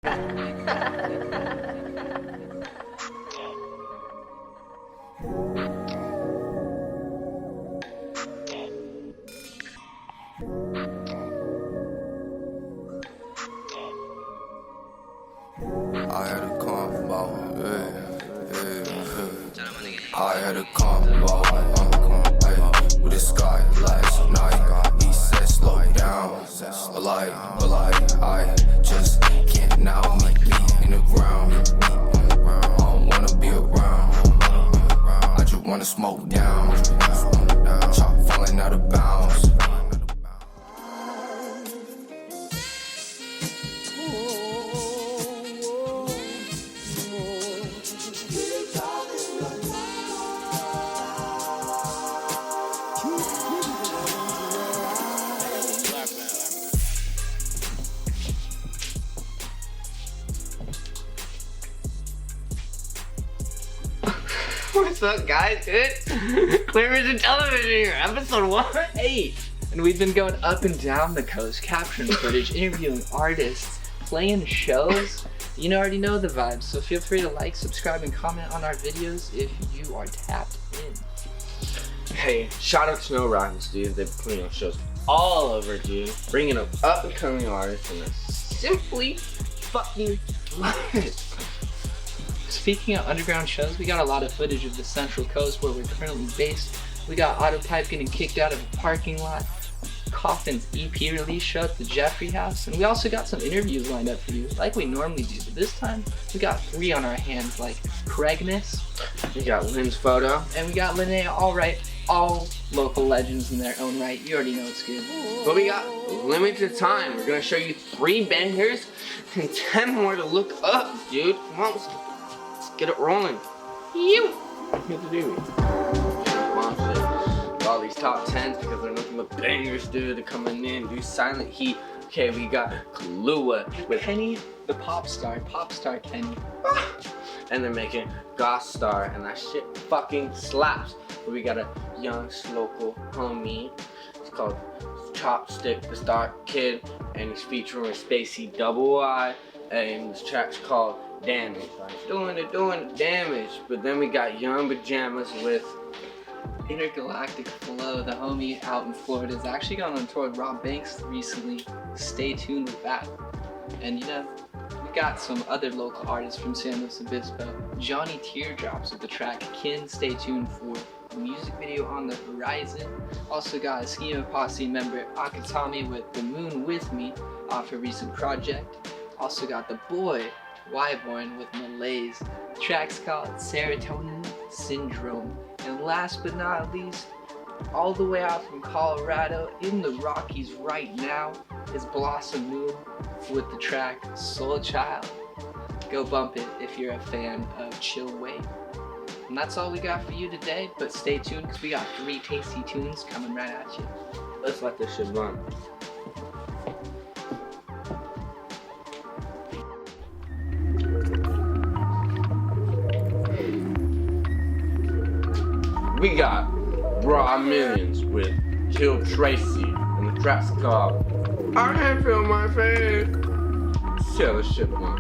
I had a combo, I had a combo, with this guy last night. He said slow down, but like, I just can't now meet me in the ground. I don't wanna be around, I just wanna smoke down. Chop falling out of bounds. What's up, guys? It's Clear Vision Television here, episode 108. And we've been going up and down the coast, capturing footage, interviewing artists, playing shows. You already know the vibes, so feel free to like, subscribe, and comment on our videos if you are tapped in. Hey, shout out to No Rhymes, dude. They've been putting on shows all over, dude. Bringing up and coming artists, and I simply fucking love it. Speaking of underground shows, we got a lot of footage of the Central Coast where we're currently based. We got Autopipe getting kicked out of a parking lot, Coffin's EP release show at the Jeffrey House, and we also got some interviews lined up for you, like we normally do, but this time we got 3 on our hands, like Kregness, We got Lindsphoto, and we got Linnealright, all local legends in their own right. You already know it's good. but we got limited time. We're gonna show you 3 bangers and 10 more to look up, dude. Come on, let's get it rolling. You get to do all these top 10s because they're nothing but bangers, dude. They're coming in, do Silent Heat. Okay, we got Kahlua with Kenny, the pop star Kenny. and they're making Goth Star, and that shit fucking slaps. But we got a young local homie. It's called Chopstick, the Star Kid, and he's featuring with SpaceyY, and this track's called Damage. Like doing the damage. But then we got Young Pajamas with Intergalactic Flow, the homie out in Florida, has actually gone on tour with Rob Banks recently. Stay tuned with that. And we got some other local artists from San Luis Obispo. Johnny Teardrops with the track Kin. Stay tuned for a music video on the horizon. Also got a Schema Posse member Akatami with The Moon With Me off a recent project. Also got the boy Wyborn with Malaise. The track's called Serotonin Syndrome. And last but not least, all the way out from Colorado in the Rockies right now is Blossom Moon with the track Soul Child. Go bump it if you're a fan of Chill Wave. And that's all we got for you today, but stay tuned because we got 3 tasty tunes coming right at you. Let's let this shit run. We got Raw Millions with Kill Tracy, and the track's called I Can't Feel My Face. Tell the shit man.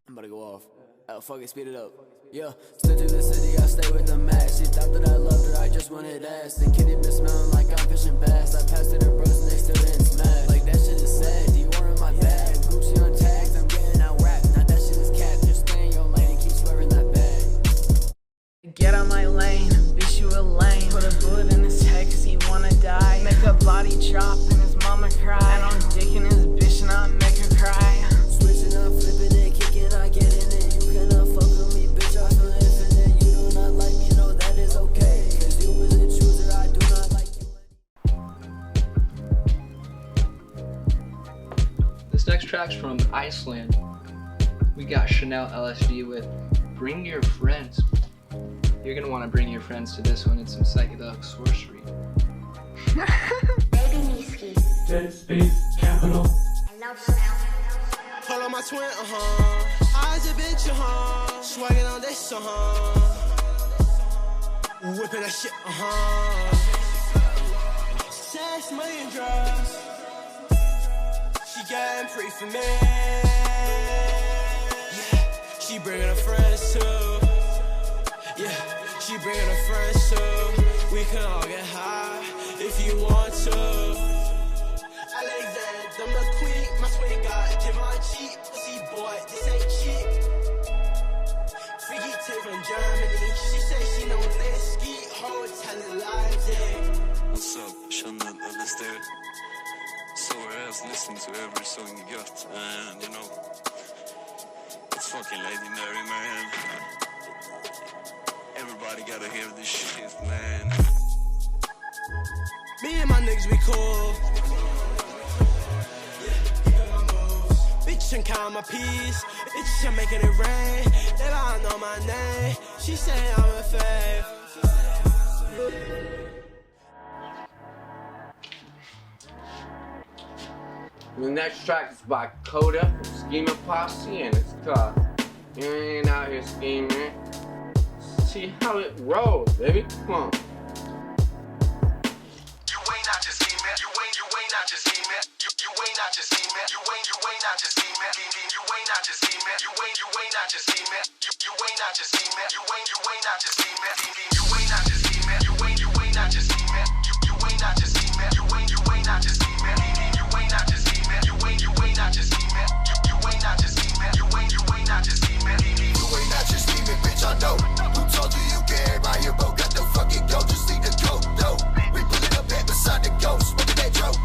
I'm about to go off. Oh, fuck it, speed it up. Yeah, slid to the city, I stay with the max. She thought that I loved her, I just wanted ass. The kitty been smelling like I'm fishing bass. I passed it her bros and they still didn't smash. Like that shit is sad, you are in my bag. Gucci on tags, I'm getting out rap. Now that shit is cap, just stay in your lane and keep swerving that bag. Get on my lane, bitch you a lame. Put a bullet in his head cause he wanna die. Make a body drop and his mama cry. And I'm dicking his bitch and I make her cry. Switching up, flipping it, kicking, I get in it. You cannot fuck with me, bitch, I feel infinite. You do not like me, no, that is okay. Cause you was a chooser, I do not like you. This next track's from Iceland. We got Chanel LSD with Bring Your Friends. You're gonna want to bring your friends to this one. It's some psychedelic sorcery. Baby Niski. Dead Space Capital. I love Chanel. Pull on my twin, Eyes a bitch, Swagging on this, Whipping that shit, Sex, money, and drugs. She getting pretty for me. Yeah, she bringing her friends too. Yeah, she bringing her friends too. We can all get high if you want to. Alexander McQueen, my sweetheart, Divine cheap, pussy boy, this ain't cheap. Freaky tip from Germany, she say she know Linsky, whole telling lies, yeah. What's up? Känner eller stel. So else listen to every song you got, and you know, it's fucking Lady Mary, man. Everybody gotta hear this shit, man. Me and my niggas be cool. Bitch, I'm counting my peas. Bitch, I'm making it rain. They all know my name. She say I'm a fave. The next track is by Coda from Schema Posse, and it's called You Ain't Out Here Scheming. See how it rolls, baby. Come on. You ain't out just scheming. You ain't out just scheming. You ain't out just scheming. You ain't out just scheming. You ain't out just scheming. You ain't out just scheming. You ain't out just scheming. You ain't out just scheming. You ain't out just scheming. You ain't out just scheming. You ain't out just scheming. You ain't out just scheming. You ain't out just scheming. You ain't out just scheming. You ain't out just scheming. You ain't out just scheming. You ain't out just scheming, bitch. I know. Who told you you can't ride your boat? Got the fucking go. Just need the coat, though. We pulling up there beside the ghost, smoking that dope.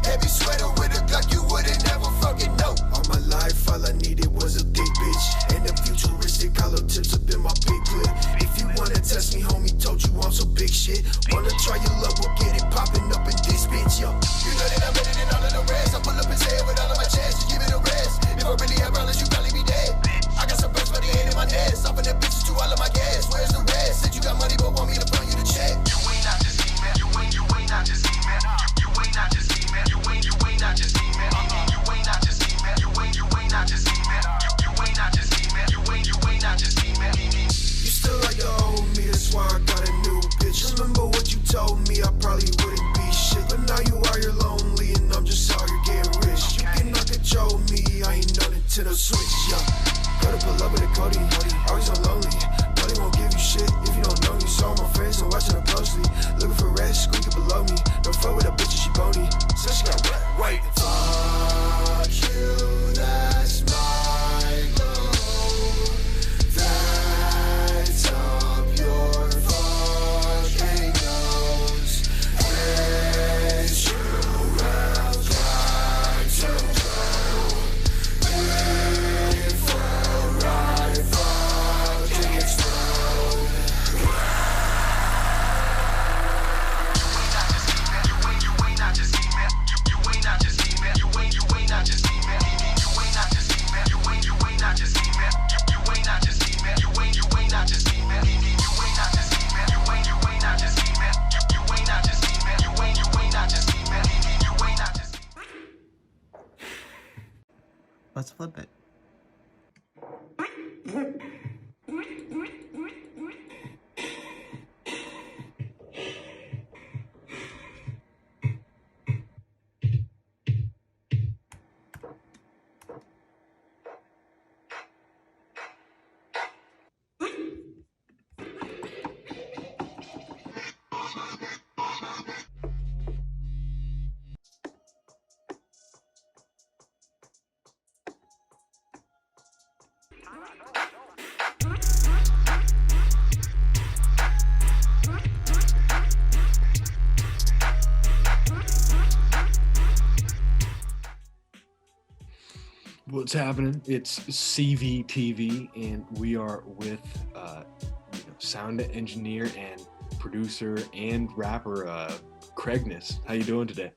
Heavy sweater with a Glock, you wouldn't never fucking know. All my life, all I needed was a big bitch and a futuristic hollow tips up in my big clip. If you wanna test me, homie, told you I'm so big shit. Wanna try your luck, we'll get it popping up in this bitch, yo. You know that I'm better than all of the rest. I pull up and say it with all of my chest, just give it a rest. If I really had problems, you probably be dead. I got some birds, but they ain't in my nest. Off in the bitches to all of my gas. Where's the rest? Said you got money, but want me to front you the check. You ain't out just scheming. You ain't out just scheming. You ain't out just scheming. You ain't out just scheming. You ain't out just scheming. You ain't out just scheming. You ain't out just scheming. You ain't out just scheming. You still like the old me, that's why I got a new bitch. Remember what you told me, I probably wouldn't be shit. But now you are, you're lonely, and I'm just out here getting rich. You cannot control me, I ain't no Nintendo Switch, yeah. Gotta pull up with a Cody, always so lonely. Nobody won't give you shit if you don't know me. So all my friends are watching them closely. Looking for rest, squeaking below me. Don't fuck with a bitch if she bony. So she got wet, wait. Fuck you, that's my goal. That's up your fucking nose. Bitch, you have got to go. Before I fucking explode. You ain't out just scheming. You ain't out just scheming. You ain't out just scheming. You ain't out just scheming. You ain't out just scheming. You ain't out just scheming. You ain't out just scheming. You ain't out just scheming. You ain't out just scheming. You ain't out just scheming. You ain't out just scheming. You ain't out just scheming. Let's flip it. What's happening? It's CVTV, and we are with sound engineer and producer and rapper Kregness. How you doing today?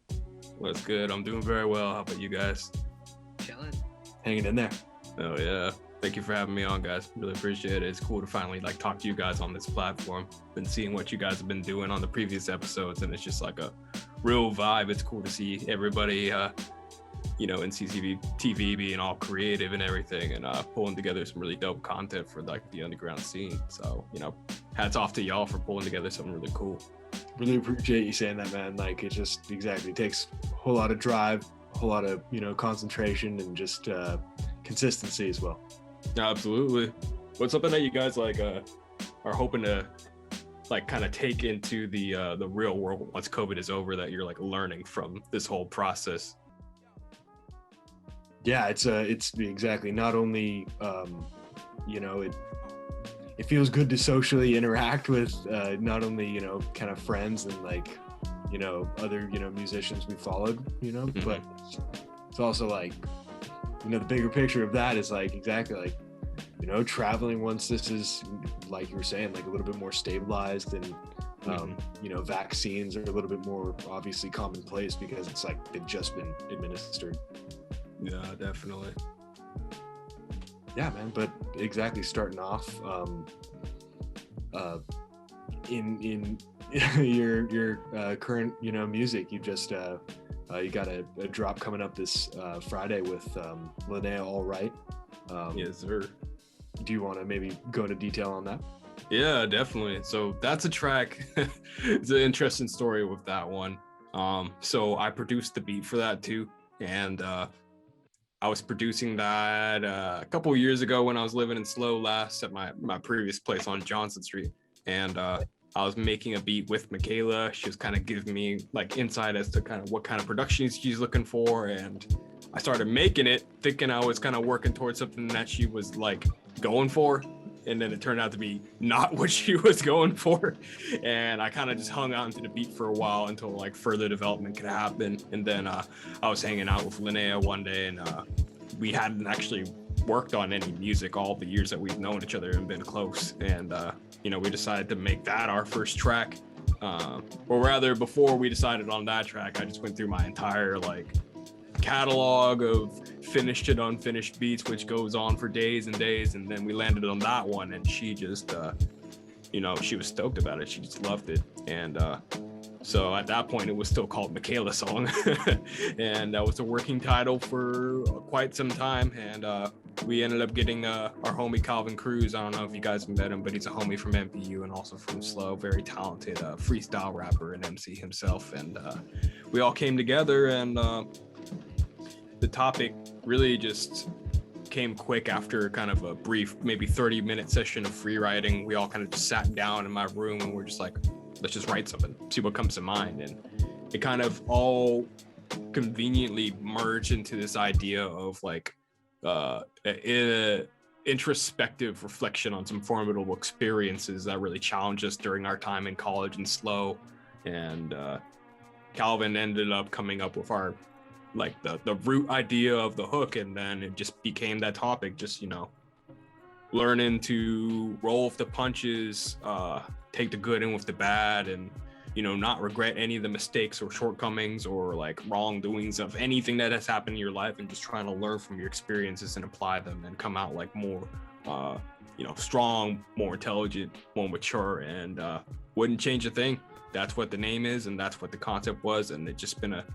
What's good? I'm doing very well. How about you guys? Chilling. Hanging in there. Oh yeah. Thank you for having me on, guys. Really appreciate it. It's cool to finally talk to you guys on this platform. Been seeing what you guys have been doing on the previous episodes, and it's just like a real vibe. It's cool to see everybody in CVTV being all creative and everything, and pulling together some really dope content for the underground scene. So, hats off to y'all for pulling together something really cool. Really appreciate you saying that, man. It just exactly takes a whole lot of drive, a whole lot of, you know, concentration and just consistency as well. Absolutely. What's something that you guys like are hoping to like kind of take into the real world once COVID is over, that you're like learning from this whole process? Yeah, it's exactly, not only you know, it feels good to socially interact with not only, you know, kind of friends and like, you know, other, you know, musicians we followed, you know, but it's also like, you know, the bigger picture of that is like exactly like, you know, traveling once this is, like you were saying, like a little bit more stabilized, and you know, vaccines are a little bit more obviously commonplace because it's like they've just been administered. Yeah, definitely. Yeah, man. But exactly, starting off in your current, you know, music, you just you got a drop coming up this Friday with Linnealright. Yes, sir. Do you want to maybe go into detail on that? Yeah, definitely. So that's a track. It's an interesting story with that one. So I produced the beat for that too, and I was producing that a couple of years ago when I was living in Slow last at my previous place on Johnson Street, and I was making a beat with Michaela. She was kind of giving me like insight as to kind of what kind of production she's looking for, and I started making it thinking I was kind of working towards something that she was like going for, and then it turned out to be not what she was going for, and I kind of just hung on to the beat for a while until like further development could happen. And then I was hanging out with Linnea one day, and we hadn't actually worked on any music all the years that we've known each other and been close, and you know, we decided to make that our first track, or rather before we decided on that track, I just went through my entire like catalog of finished and unfinished beats, which goes on for days and days, and then we landed on that one, and she just you know, she was stoked about it. She just loved it, and so at that point it was still called Michaela Song and that was the working title for quite some time. And we ended up getting our homie Calvin Cruz. I don't know if you guys met him, but he's a homie from MPU and also from Slow, very talented freestyle rapper and MC himself, and we all came together, and the topic really just came quick after kind of a brief, maybe 30-minute session of free writing. We all kind of just sat down in my room and we're just like, let's just write something, see what comes to mind. And it kind of all conveniently merged into this idea of like introspective reflection on some formidable experiences that really challenged us during our time in college and Slow. And Calvin ended up coming up with our like the root idea of the hook, and then it just became that topic, just, you know, learning to roll with the punches, take the good in with the bad, and, you know, not regret any of the mistakes or shortcomings or like wrongdoings of anything that has happened in your life, and just trying to learn from your experiences and apply them and come out like more you know, strong, more intelligent, more mature, and wouldn't change a thing. That's what the name is, and that's what the concept was, and it's just been a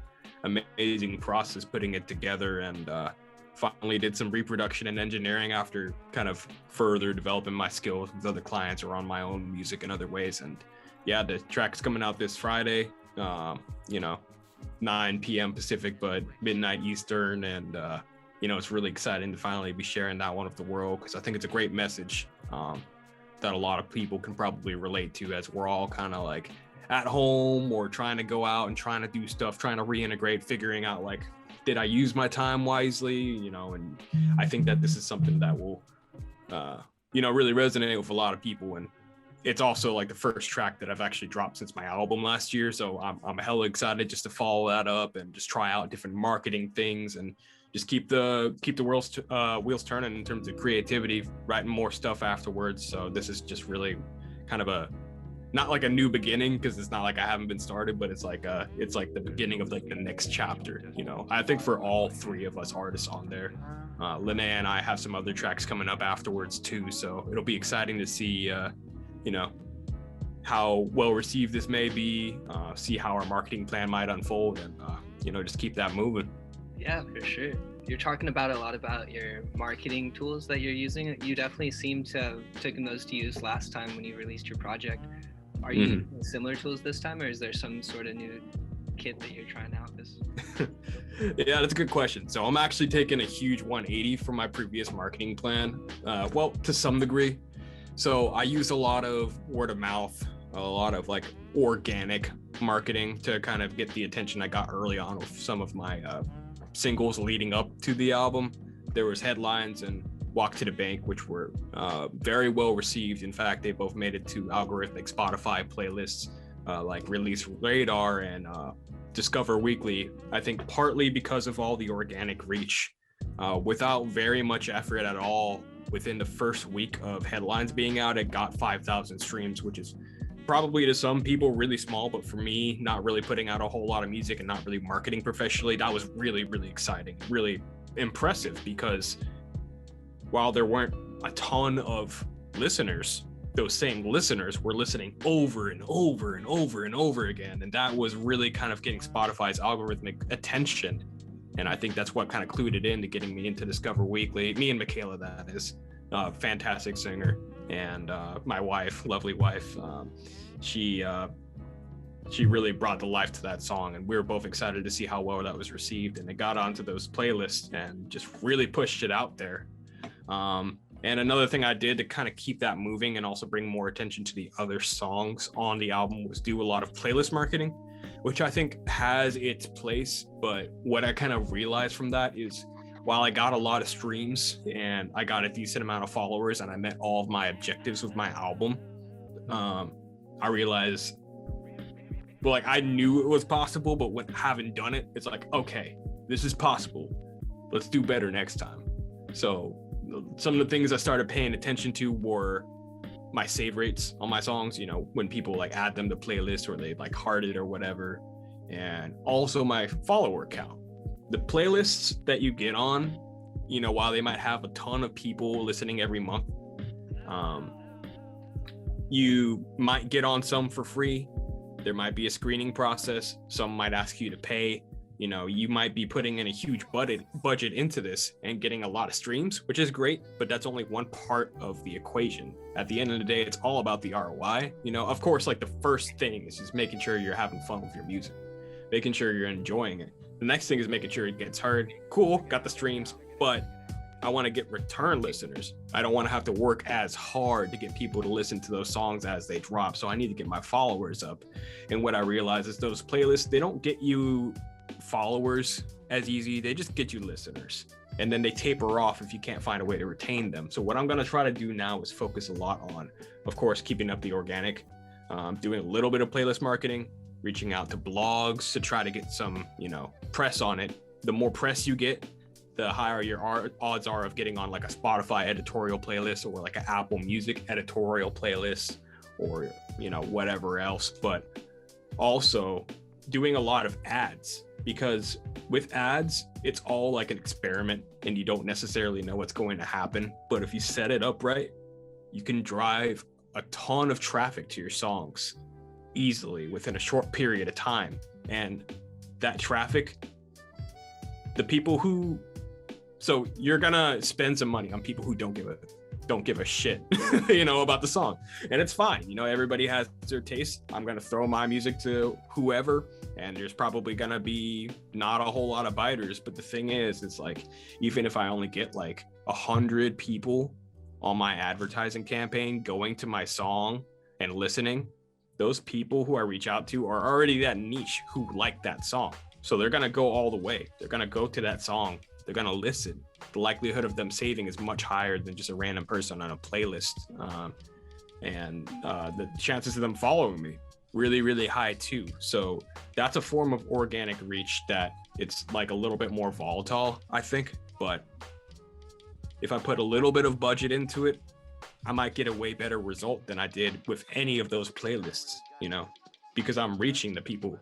amazing process putting it together. And finally did some reproduction and engineering after kind of further developing my skills with other clients or on my own music in other ways. And yeah, the track's coming out this Friday, you know, 9 p.m. Pacific, but midnight Eastern. And you know, it's really exciting to finally be sharing that one with the world, because I think it's a great message that a lot of people can probably relate to, as we're all kind of like at home or trying to go out and trying to do stuff, trying to reintegrate, figuring out like, did I use my time wisely, you know? And I think that this is something that will you know, really resonate with a lot of people. And it's also like the first track that I've actually dropped since my album last year, so I'm hella excited just to follow that up and just try out different marketing things and just keep the wheels turning in terms of creativity, writing more stuff afterwards. So this is just really kind of a, not like a new beginning, because it's not like I haven't been started, but it's like the beginning of like the next chapter, you know. I think for all three of us artists on there, Linnea and I have some other tracks coming up afterwards too, so it'll be exciting to see you know, how well received this may be, see how our marketing plan might unfold, and you know, just keep that moving. Yeah, for sure. You're talking about a lot about your marketing tools that you're using. You definitely seem to have taken those to use last time when you released your project. Are you using similar tools this time, or is there some sort of new kit that you're trying out this? Yeah, that's a good question. So I'm actually taking a huge 180 from my previous marketing plan. Well, to some degree. So I use a lot of word of mouth, a lot of like organic marketing to kind of get the attention I got early on with some of my singles leading up to the album. There was Headlines and Walk to the Bank, which were very well received. In fact, they both made it to algorithmic Spotify playlists like Release Radar and Discover Weekly. I think partly because of all the organic reach, without very much effort at all. Within the first week of Headlines being out, it got 5,000 streams, which is probably to some people really small, but for me, not really putting out a whole lot of music and not really marketing professionally, that was really, really exciting, really impressive, because while there weren't a ton of listeners, those same listeners were listening over and over and over and over again. And that was really kind of getting Spotify's algorithmic attention. And I think that's what kind of clued it into getting me into Discover Weekly. Me and Michaela, that is, fantastic singer. And my wife, lovely wife, she really brought the life to that song. And we were both excited to see how well that was received. And it got onto those playlists and just really pushed it out there. And another thing I did to kind of keep that moving and also bring more attention to the other songs on the album was do a lot of playlist marketing, which I think has its place. But what I kind of realized from that is, while I got a lot of streams and I got a decent amount of followers and I met all of my objectives with my album, I realized, well, like I knew it was possible, but when having done it, it's like, okay, this is possible. Let's do better next time. So some of the things I started paying attention to were my save rates on my songs, you know, when people like add them to playlists or they like heart it or whatever, and also my follower count. The playlists that you get on, you know, while they might have a ton of people listening every month, you might get on some for free. There might be a screening process. Some might ask you to pay. You know, you might be putting in a huge budget into this and getting a lot of streams, which is great, but that's only one part of the equation. At the end of the day, it's all about the ROI. You know, of course, like the first thing is just making sure you're having fun with your music, making sure you're enjoying it. The next thing is making sure it gets heard. Cool, got the streams, but I want to get return listeners. I don't want to have to work as hard to get people to listen to those songs as they drop. So I need to get my followers up. And what I realize is those playlists, they don't get you followers as easy, they just get you listeners, and then they taper off if you can't find a way to retain them. So what I'm going to try to do now is focus a lot on, of course, keeping up the organic, doing a little bit of playlist marketing, reaching out to blogs to try to get some, you know, press on it. The more press you get, the higher your odds are of getting on like a Spotify editorial playlist or like an Apple Music editorial playlist or, you know, whatever else. But also doing a lot of ads, because with ads, it's all like an experiment and you don't necessarily know what's going to happen. But if you set it up right, you can drive a ton of traffic to your songs easily within a short period of time. And that traffic, the people who, so you're gonna spend some money on people who don't give a shit, you know, about the song, and it's fine. You know, everybody has their taste. I'm gonna throw my music to whoever, and there's probably gonna be not a whole lot of biters. But the thing is, it's like, even if I only get like 100 people on my advertising campaign going to my song and listening, those people who I reach out to are already that niche who like that song. So they're gonna go all the way. They're gonna go to that song. They're gonna listen. The likelihood of them saving is much higher than just a random person on a playlist. And the chances of them following me, really, really high too. So that's a form of organic reach that it's like a little bit more volatile, I think. But if I put a little bit of budget into it, I might get a way better result than I did with any of those playlists, you know, because I'm reaching the people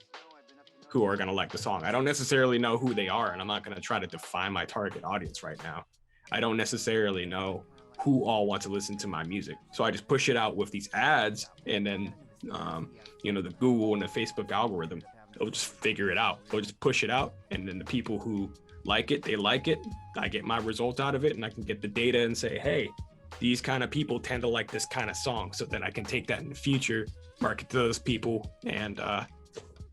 who are going to like the song. I don't necessarily know who they are, and I'm not going to try to define my target audience right now. I don't necessarily know who all want to listen to my music. So I just push it out with these ads, and then, you know, the Google and the Facebook algorithm, they'll just figure it out. They'll just push it out, and then the people who like it, they like it. I get my result out of it, and I can get the data and say, hey, these kind of people tend to like this kind of song. So then I can take that in the future, market to those people, and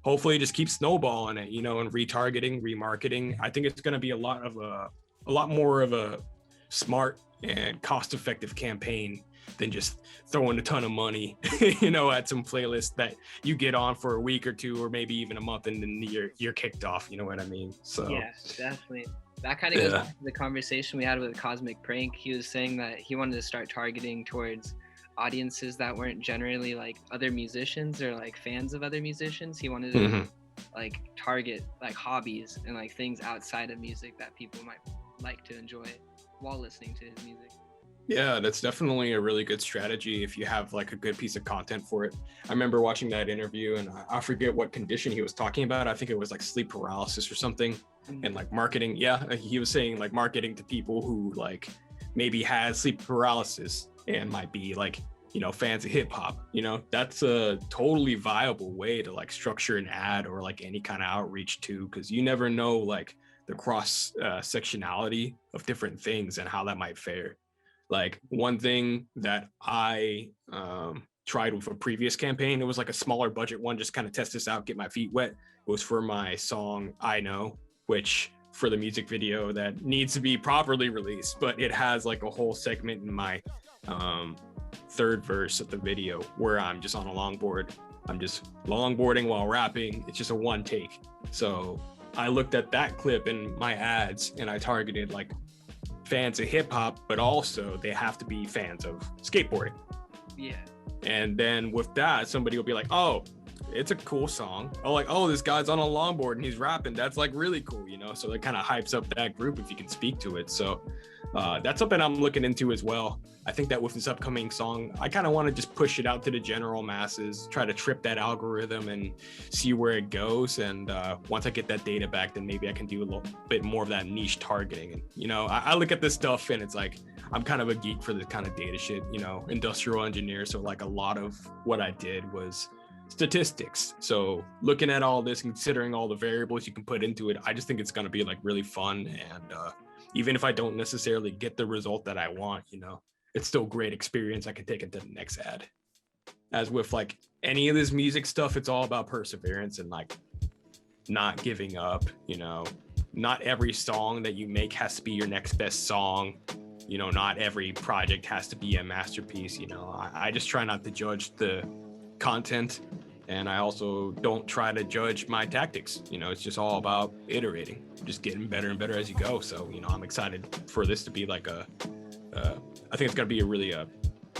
hopefully just keep snowballing it, you know, and retargeting, remarketing. I think it's going to be a lot more of a smart and cost-effective campaign than just throwing a ton of money, you know, at some playlist that you get on for a week or two, or maybe even a month, and then you're kicked off. You know what I mean? So yeah, definitely. That kind of goes back to the conversation we had with Cosmic Prank. He was saying that he wanted to start targeting towards audiences that weren't generally like other musicians or like fans of other musicians. He wanted to like target like hobbies and like things outside of music that people might like to enjoy while listening to his music. Yeah, that's definitely a really good strategy if you have like a good piece of content for it. I remember watching that interview, and I forget what condition he was talking about. I think it was like sleep paralysis or something. And like marketing, yeah, he was saying like marketing to people who like maybe has sleep paralysis and might be like, you know, fans of hip hop. You know, that's a totally viable way to like structure an ad or like any kind of outreach too, because you never know like the cross sectionality of different things and how that might fare. Like one thing that I tried with a previous campaign, it was like a smaller budget one, just kind of test this out, get my feet wet. It was for my song I Know, which for the music video that needs to be properly released, but it has like a whole segment in my third verse of the video where I'm just on a longboard. I'm just longboarding while rapping. It's just a one take. So I looked at that clip in my ads and I targeted like fans of hip hop, but also they have to be fans of skateboarding. Yeah. And then with that, somebody will be like, oh, it's a cool song. Oh, like, oh, this guy's on a longboard and he's rapping. That's like really cool, you know? So that kind of hypes up that group if you can speak to it. So that's something I'm looking into as well. I think that with this upcoming song, I kind of want to just push it out to the general masses, try to trip that algorithm and see where it goes. And once I get that data back, then maybe I can do a little bit more of that niche targeting. And, you know, I look at this stuff and it's like, I'm kind of a geek for this kind of data shit, you know, industrial engineer. So like a lot of what I did was statistics. So looking at all this, considering all the variables you can put into it, I just think it's going to be like really fun. And even if I don't necessarily get the result that I want, you know, it's still great experience I can take into the next ad. As with like any of this music stuff, it's all about perseverance and like not giving up, you know. Not every song that you make has to be your next best song. You know, not every project has to be a masterpiece, you know. I just try not to judge the content, and I also don't try to judge my tactics. You know, it's just all about iterating, just getting better and better as you go. So, you know, I'm excited for this to be like I think it's going to be a really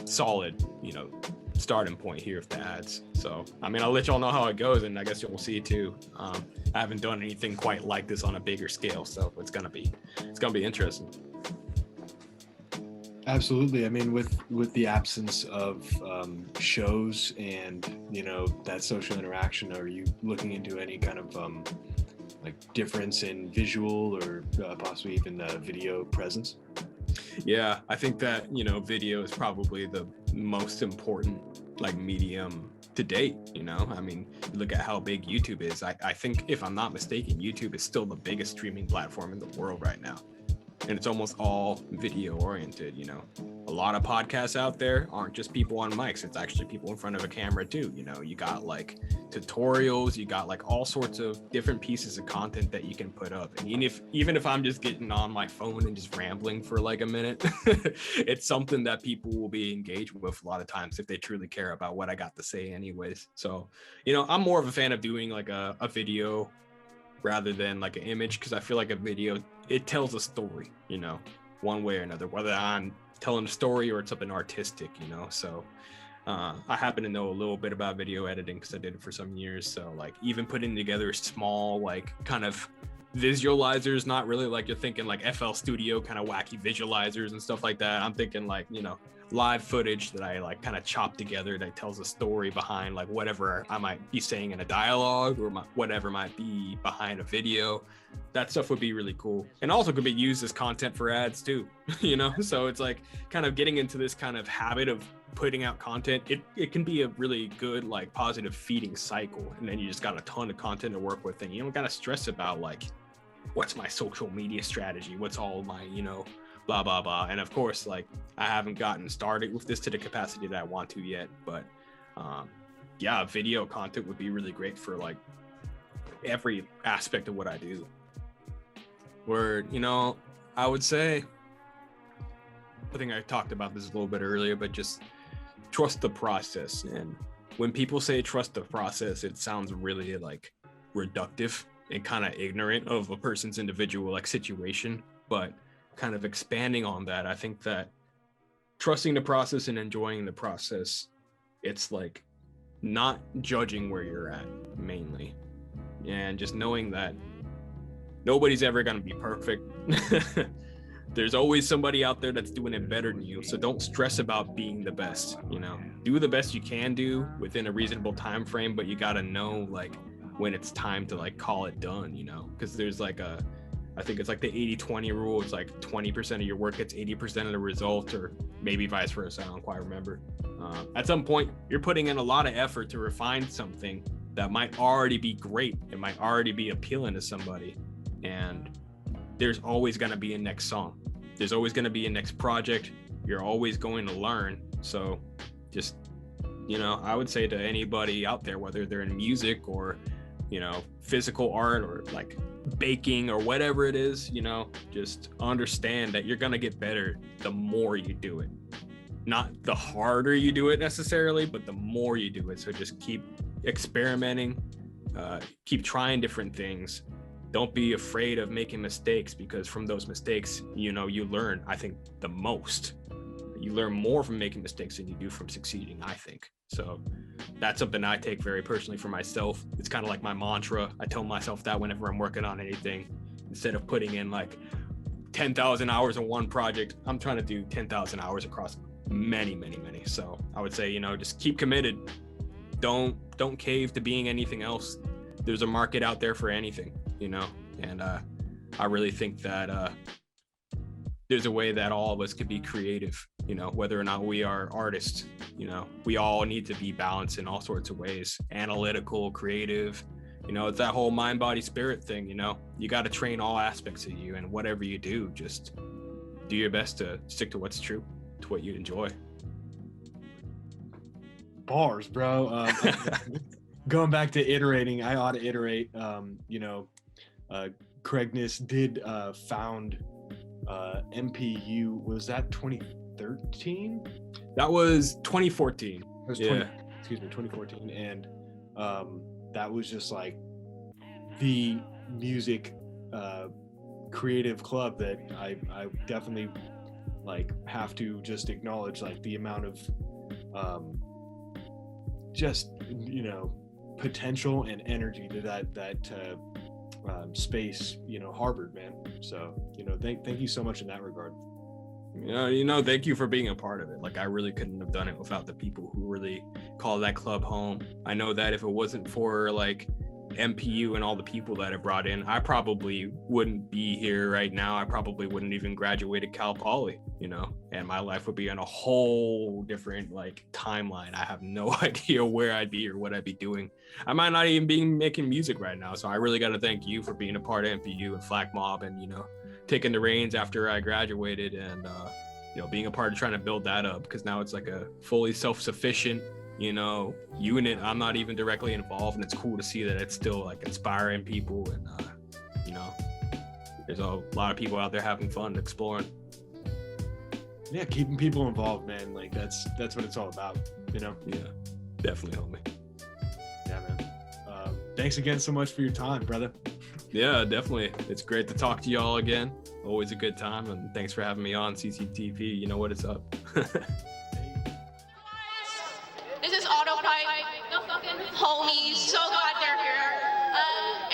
solid, you know, starting point here with the ads. So, I mean, I'll let y'all know how it goes, and I guess you'll see too. I haven't done anything quite like this on a bigger scale, so it's gonna be interesting. Absolutely. I mean, with the absence of shows and, you know, that social interaction, are you looking into any kind of like difference in visual or possibly even video presence? Yeah, I think that, you know, video is probably the most important like medium to date, you know. I mean, look at how big YouTube is. I think, if I'm not mistaken, YouTube is still the biggest streaming platform in the world right now. And it's almost all video oriented, you know. A lot of podcasts out there aren't just people on mics, it's actually people in front of a camera too, you know. You got like tutorials, you got like all sorts of different pieces of content that you can put up. And even if I'm just getting on my phone and just rambling for like a minute, it's something that people will be engaged with a lot of times if they truly care about what I got to say anyways. So, you know, I'm more of a fan of doing like a video rather than like an image, because I feel like a video, it tells a story, you know, one way or another, whether I'm telling a story or it's something artistic, you know. So I happen to know a little bit about video editing because I did it for some years. So like even putting together small like kind of visualizers, not really like you're thinking like FL Studio kind of wacky visualizers and stuff like that. I'm thinking like, you know, live footage that I like kind of chop together that tells a story behind like whatever I might be saying in a dialogue or whatever might be behind a video. That stuff would be really cool, and also could be used as content for ads too, you know. So it's like kind of getting into this kind of habit of putting out content. It can be a really good like positive feeding cycle, and then you just got a ton of content to work with, and you don't got to stress about like what's my social media strategy, what's all my, you know, blah blah blah. And of course, like I haven't gotten started with this to the capacity that I want to yet, but yeah, video content would be really great for like every aspect of what I do. Where, you know, I would say, I think I talked about this a little bit earlier, but just trust the process. And when people say trust the process, it sounds really like reductive and kind of ignorant of a person's individual like situation. But kind of expanding on that, I think that trusting the process and enjoying the process, it's like not judging where you're at mainly, and just knowing that nobody's ever going to be perfect. There's always somebody out there that's doing it better than you, so don't stress about being the best. You know, do the best you can do within a reasonable time frame, but you got to know like when it's time to like call it done, you know, because there's like I think it's like the 80-20 rule. It's like 20% of your work gets 80% of the result, or maybe vice versa. I don't quite remember. At some point, you're putting in a lot of effort to refine something that might already be great. It might already be appealing to somebody. And there's always going to be a next song. There's always going to be a next project. You're always going to learn. So just, you know, I would say to anybody out there, whether they're in music or, you know, physical art or like baking or whatever it is, you know, just understand that you're going to get better the more you do it. Not the harder you do it necessarily, but the more you do it. So just keep experimenting, keep trying different things. Don't be afraid of making mistakes, because from those mistakes, you know, you learn, I think, the most. You learn more from making mistakes than you do from succeeding, I think. So that's something I take very personally for myself. It's kind of like my mantra. I tell myself that whenever I'm working on anything, instead of putting in like 10,000 hours in one project, I'm trying to do 10,000 hours across many. So I would say, you know, just keep committed. Don't cave to being anything else. There's a market out there for anything, you know, and I really think that there's a way that all of us could be creative, you know, whether or not we are artists. You know, we all need to be balanced in all sorts of ways, analytical, creative. You know, it's that whole mind, body, spirit thing. You know, you got to train all aspects of you, and whatever you do, just do your best to stick to what's true, to what you enjoy. Bars, bro. Going back to iterating, I ought to iterate. You know, Kregness did found MPU. Was that 2013? That was 2014. It was 2014, and that was just like the music creative club that I definitely like have to just acknowledge, like the amount of just, you know, potential and energy that space, you know, harbored, man. So, you know, thank you so much in that regard. You know, thank you for being a part of it. Like, I really couldn't have done it without the people who really call that club home. I know that if it wasn't for like MPU and all the people that it brought in, I probably wouldn't be here right now. I probably wouldn't even graduated Cal Poly, you know, and my life would be on a whole different like timeline. I have no idea where I'd be or what I'd be doing. I might not even be making music right now. So I really got to thank you for being a part of MPU and Flag Mob, and, you know, taking the reins after I graduated, and you know, being a part of trying to build that up, because now it's like a fully self-sufficient, you know, unit. I'm not even directly involved, and it's cool to see that it's still like inspiring people, and you know, there's a lot of people out there having fun exploring. Yeah, keeping people involved, man. Like that's what it's all about, you know. Yeah, definitely, homie. Yeah, man. Thanks again so much for your time, brother. Yeah, definitely. It's great to talk to y'all again. Always a good time, and thanks for having me on CCTV. You know what it's up. This is Autopipe, the fucking homies. So glad they're here.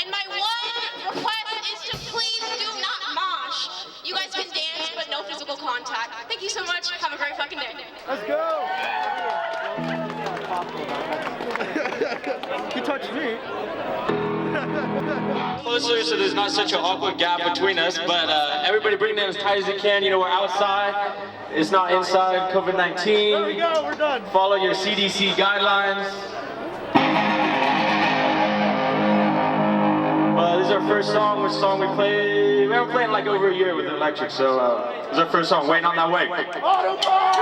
And my one request is to please do not mosh. You guys can dance, but no physical contact. Thank you so much. Have a great fucking day. Let's go. You touched me. Closer, so there's not such an awkward gap between us, but everybody bring them as tight as you can. You know, we're outside, it's not inside. COVID-19. There we go, we're done. Follow your CDC guidelines. This is our first song. Which song we play? We haven't played in like over a year with Electric, so this is our first song. Waiting on that way. Autobahn!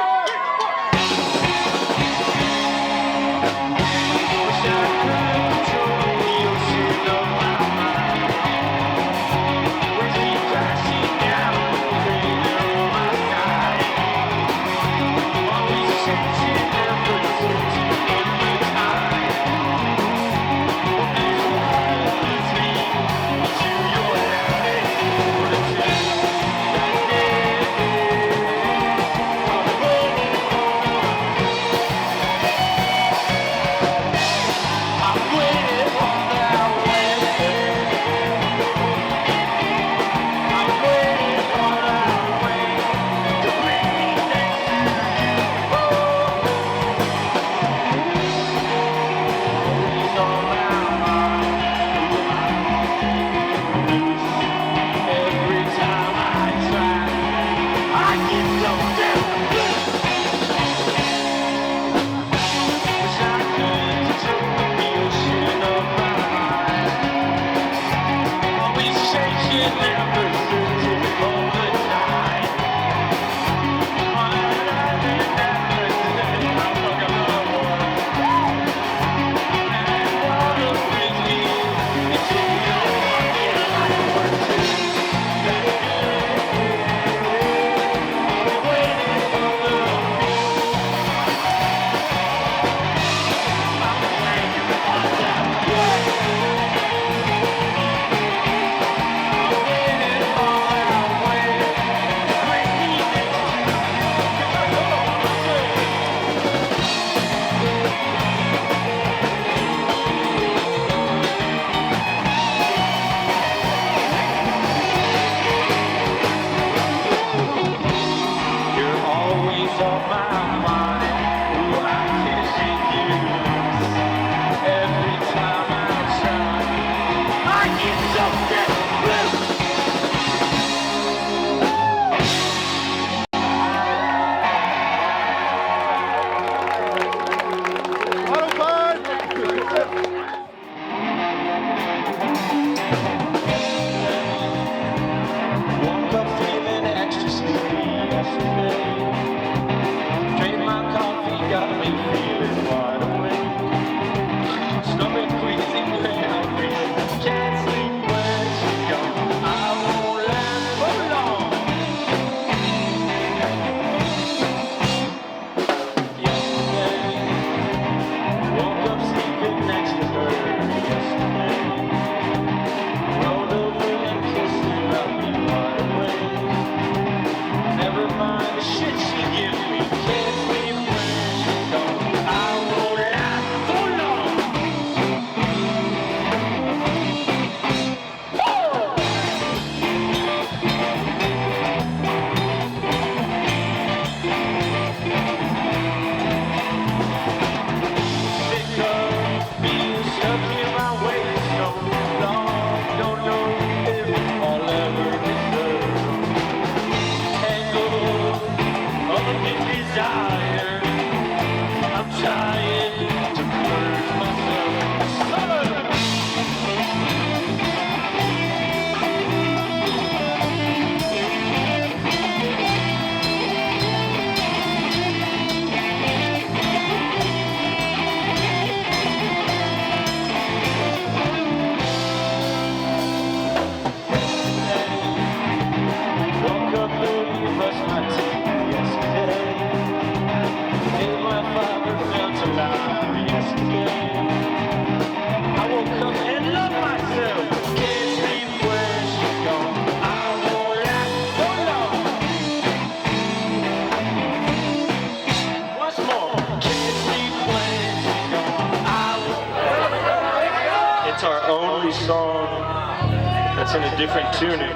It's in a different tuning.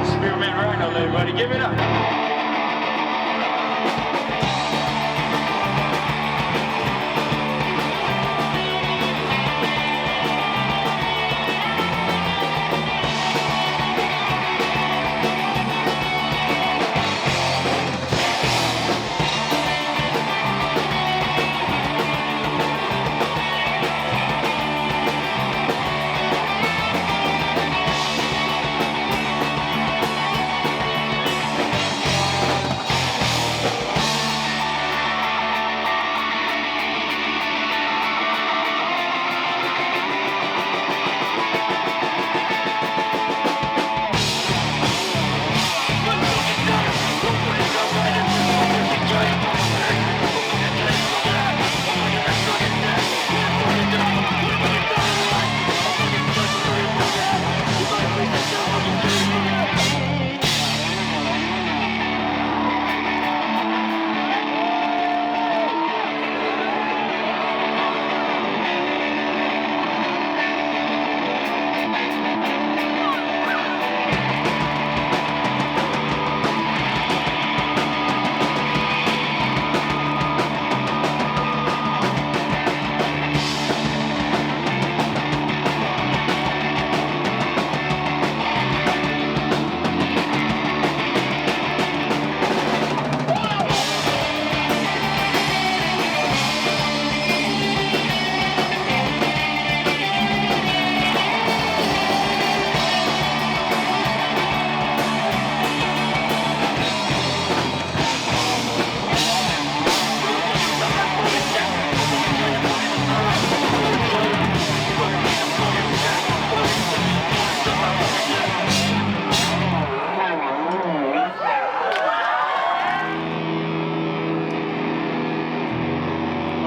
Spearman Rhino, everybody, give it up.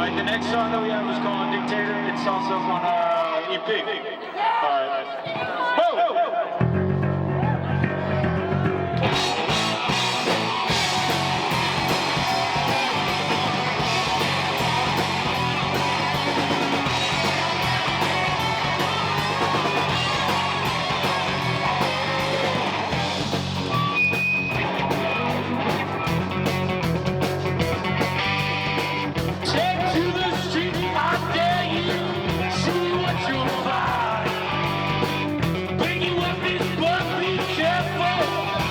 The next song that we have is called Dictator. It's also on our EP. Take to the street, I dare you. See what you'll find. Bring you up this bus, be careful.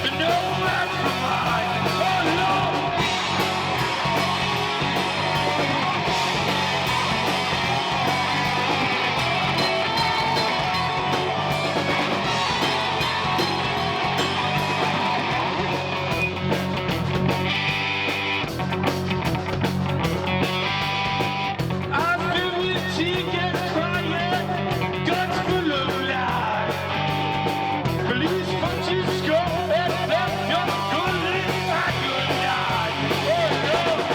To know that's mine. Oh Lord. I feel with chicken crying, guts full of lies. Police punches go and left your good and good night. Oh Lord.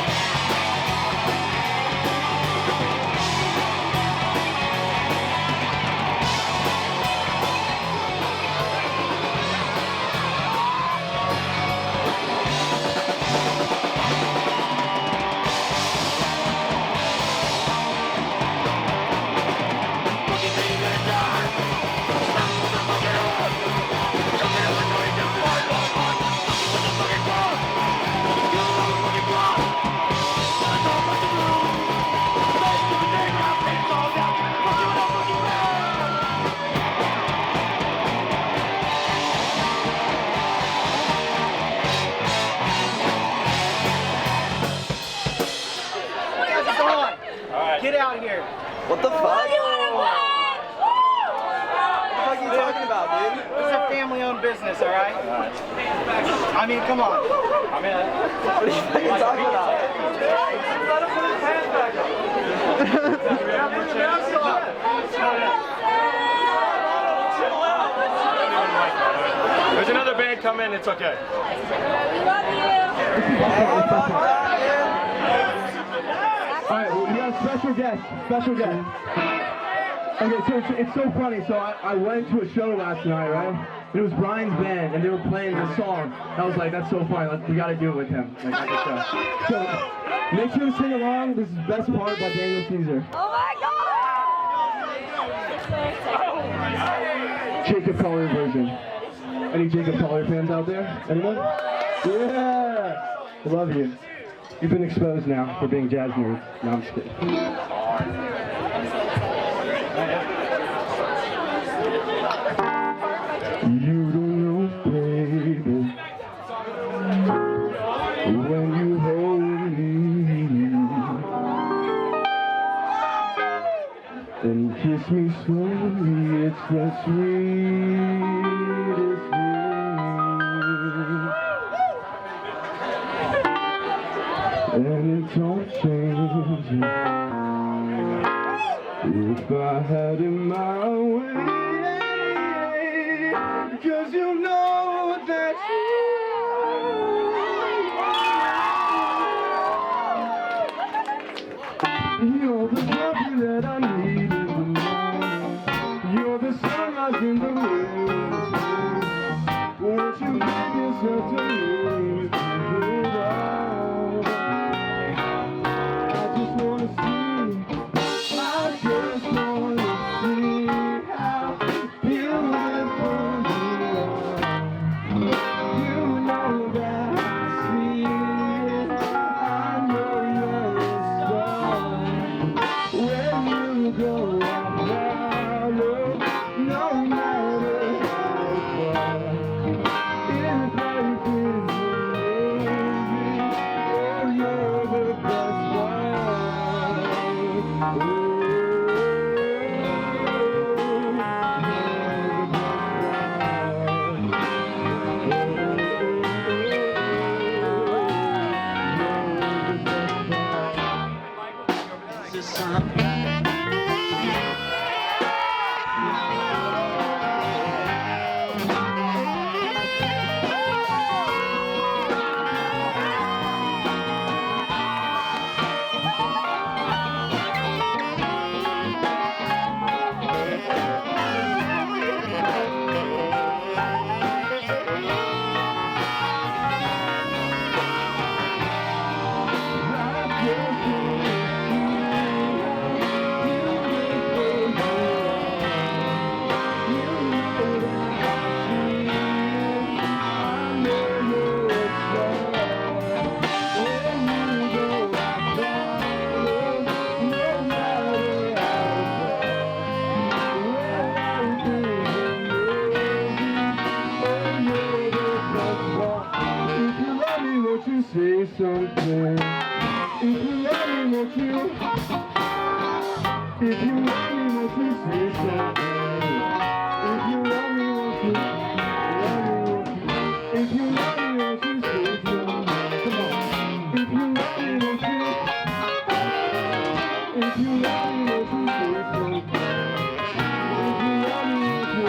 Get out here. What the fuck? What the fuck are you talking about, dude? This is a family-owned business, all right? I mean, come on. What are you fucking talking about? Let him put his hands back up. There's another band coming. It's okay. We love All right, we got a special guest. Special guest. Okay, so it's so funny. So I went to a show last night, right? It was Brian's band, and they were playing this song. I was like, that's so funny. Like, we got to do it with him. Like, at the show. So make sure to sing along. This is the best part by Daniel Caesar. Oh my God! Jacob Collier version. Any Jacob Collier fans out there? Anyone? Yeah! I love you. You've been exposed now for being jazz nerds. No, I'm just kidding. You don't know, baby, when you hold me and kiss me slowly, it's the sweetest thing. And it don't change if I had it my way. 'Cause you know that you're the coffee that I need in the morning. You're the sunrise in the hills. Won't you give yourself to me? I just wanna see how beautiful you are. You know that I see it. I know you're a star. When you go, I follow, no matter how far. If life is a movie, oh, you're the best one. Say something. If you love me, won't you? If you love me, won't you say something? If you love me, won't you? If you love me, won't you say something? Come on. If you love me, won't you? If you love me, won't you say something? If you love me, won't you?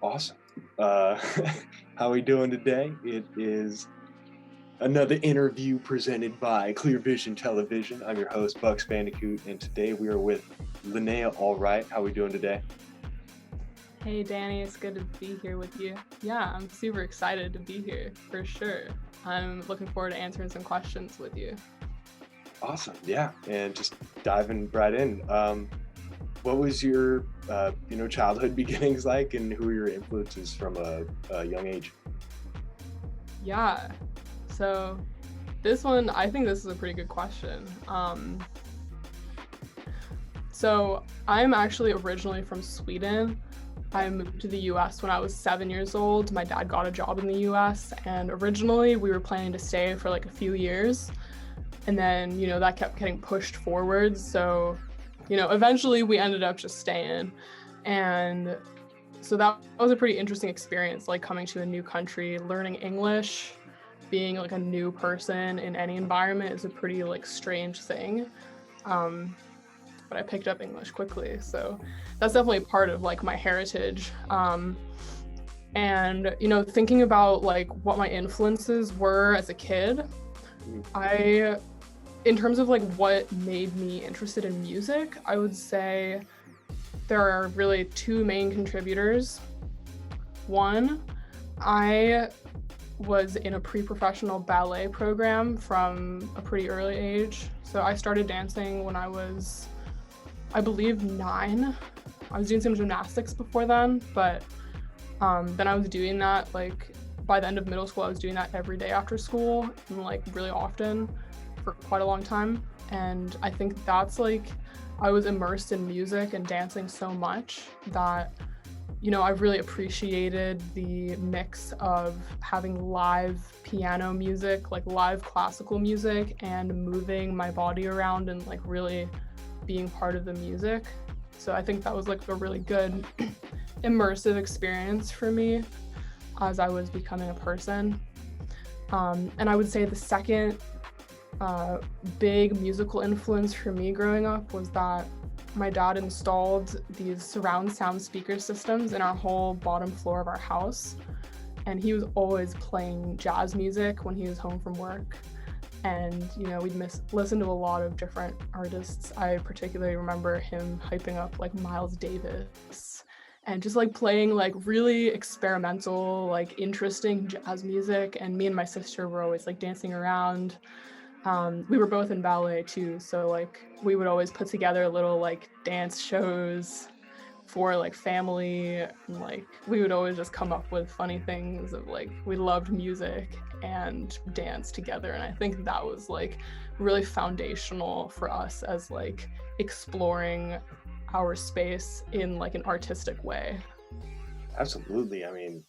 Awesome. How are we doing today? It is another interview presented by Clear Vision Television. I'm your host, Bucks Bandicoot, and today we are with Linnealright. How are we doing today? Hey Danny, it's good to be here with you. Yeah, I'm super excited to be here, for sure. I'm looking forward to answering some questions with you. Awesome, yeah, and just diving right in. what was your childhood beginnings like, and who were your influences from a young age? Yeah, so I think this is a pretty good question. So I'm actually originally from Sweden. I moved to the US when I was 7 years old. My dad got a job in the US, and originally we were planning to stay for like a few years. And then, that kept getting pushed forward. So, eventually we ended up just staying. And so that was a pretty interesting experience, like coming to a new country, learning English, being like a new person in any environment is a pretty like strange thing. But I picked up English quickly. So that's definitely part of like my heritage. And, thinking about like what my influences were as a kid, in terms of like what made me interested in music, I would say there are really two main contributors. One, I was in a pre-professional ballet program from a pretty early age. So I started dancing when I was, I believe, 9. I was doing some gymnastics before then, but then I was doing that like by the end of middle school. I was doing that every day after school and like really often for quite a long time. And I think that's like, I was immersed in music and dancing so much that, I really appreciated the mix of having live piano music, like live classical music, and moving my body around and like really being part of the music. So I think that was like a really good immersive experience for me as I was becoming a person. And I would say the second big musical influence for me growing up was that my dad installed these surround sound speaker systems in our whole bottom floor of our house. And he was always playing jazz music when he was home from work. And, we'd listen to a lot of different artists. I particularly remember him hyping up like Miles Davis and just like playing like really experimental, like interesting jazz music. And me and my sister were always like dancing around. We were both in ballet too, so like we would always put together little like dance shows for like family, and like we would always just come up with funny things of like we loved music and dance together. And I think that was like really foundational for us as like exploring our space in like an artistic way. Absolutely. I mean,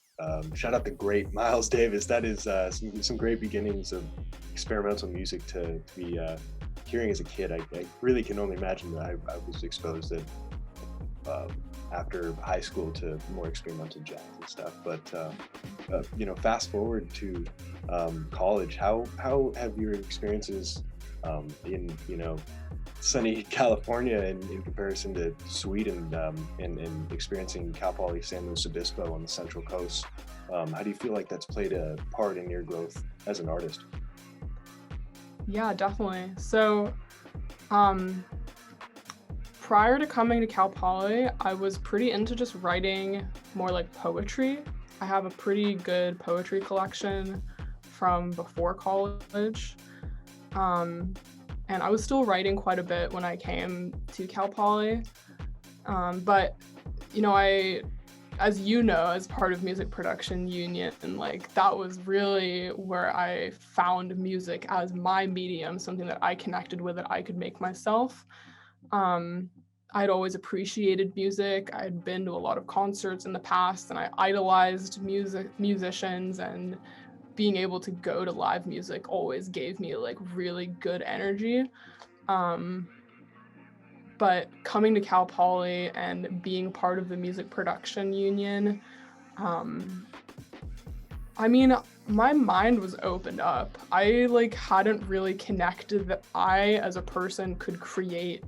shout out the great Miles Davis. That is some great beginnings of experimental music to be hearing as a kid. I really can only imagine that I was exposed to after high school to more experimental jazz and stuff. But fast forward to college. How have your experiences in sunny California in comparison to Sweden and experiencing Cal Poly San Luis Obispo on the Central Coast? How do you feel like that's played a part in your growth as an artist? Yeah, definitely. So prior to coming to Cal Poly, I was pretty into just writing more like poetry. I have a pretty good poetry collection from before college. And I was still writing quite a bit when I came to Cal Poly. But, as part of Music Production Union, like that was really where I found music as my medium, something that I connected with, that I could make myself. I'd always appreciated music. I'd been to a lot of concerts in the past, and I idolized musicians, and being able to go to live music always gave me like really good energy. But coming to Cal Poly and being part of the Music Production Union, my mind was opened up. I like hadn't really connected that I as a person could create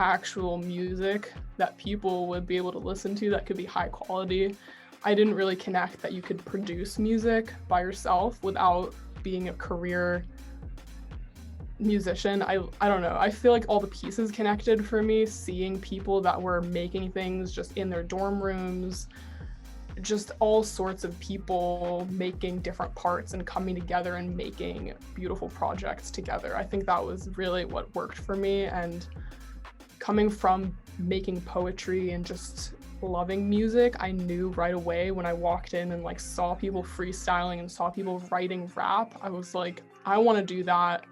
actual music that people would be able to listen to that could be high quality. I didn't really connect that you could produce music by yourself without being a career musician. I don't know. I feel like all the pieces connected for me, seeing people that were making things just in their dorm rooms, just all sorts of people making different parts and coming together and making beautiful projects together. I think that was really what worked for me. And coming from making poetry and just loving music, I knew right away when I walked in and like saw people freestyling and saw people writing rap, I was like, I want to do that.